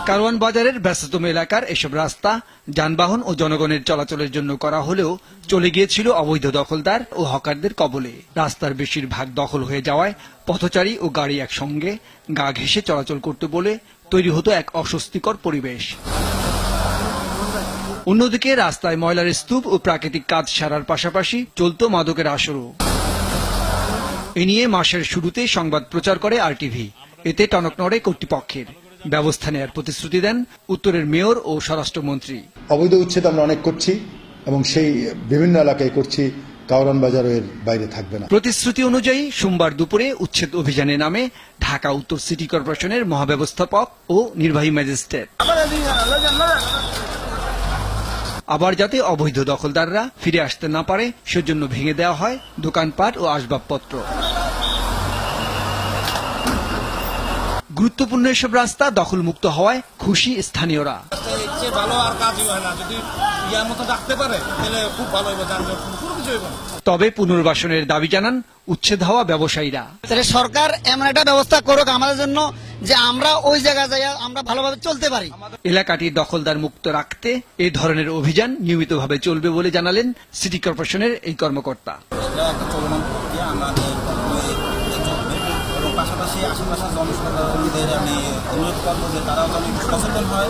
কারওয়ান বাজারের ব্যস্ততম এলাকার এসব রাস্তা যানবাহন ও জনগণের চলাচলের জন্য করা হলেও চলে গিয়েছিল অবৈধ দখলদার ও হকারদের কবলে। রাস্তার বেশিরভাগ দখল হয়ে যাওয়ায় পথচারী ও গাড়ি একসঙ্গে গা ঘেঁষে চলাচল করতে বলে তৈরি হতো এক অস্বস্তিকর পরিবেশ। অন্যদিকে রাস্তায় ময়লার স্তূপ ও প্রাকৃতিক কাজ সারার পাশাপাশি চলত মাদকের আসরও। এ নিয়ে মাসের শুরুতে সংবাদ প্রচার করে আরটিভি। এতে টনক নড়ে কর্তৃপক্ষের। ব্যবস্থা নেয়ার প্রতিশ্রুতি দেন উত্তরের মেয়র ও স্বরাষ্ট্রমন্ত্রী। অবৈধ উচ্ছেদ আমরা অনেক করছি এবং সেই বিভিন্ন এলাকায় করছি, কারওয়ান বাজারের বাইরে থাকবে না। প্রতিশ্রুতি অনুযায়ী সোমবার দুপুরে উচ্ছেদ অভিযানে নামে ঢাকা উত্তর সিটি কর্পোরেশনের মহাব্যবস্থাপক ও নির্বাহী ম্যাজিস্ট্রেট। আবার যাতে অবৈধ দখলদাররা ফিরে আসতে না পারে সেজন্য ভেঙে দেওয়া হয় দোকানপাট ও আসবাবপত্র। গুরুত্বপূর্ণ এসব রাস্তা দখলমুক্ত হওয়ায় খুশি স্থানীয়রা। তবে পুনর্বাসনের দাবি জানান উচ্ছেদ হওয়া ব্যবসায়ীরা। সরকার এমন একটা ব্যবস্থা করুক আমাদের জন্য যে আমরা ওই জায়গায় যাই আমরা ভালোভাবে চলতে পারি। এলাকাটি দখলদার মুক্ত রাখতে এই ধরনের অভিযান নিয়মিতভাবে চলবে বলে জানালেন সিটি কর্পোরেশনের এই কর্মকর্তা। পাশাপাশি আশেপাশের জনসাধারণদের আমি অনুরোধ করবো যে তারাও যেন সচেতন হয়।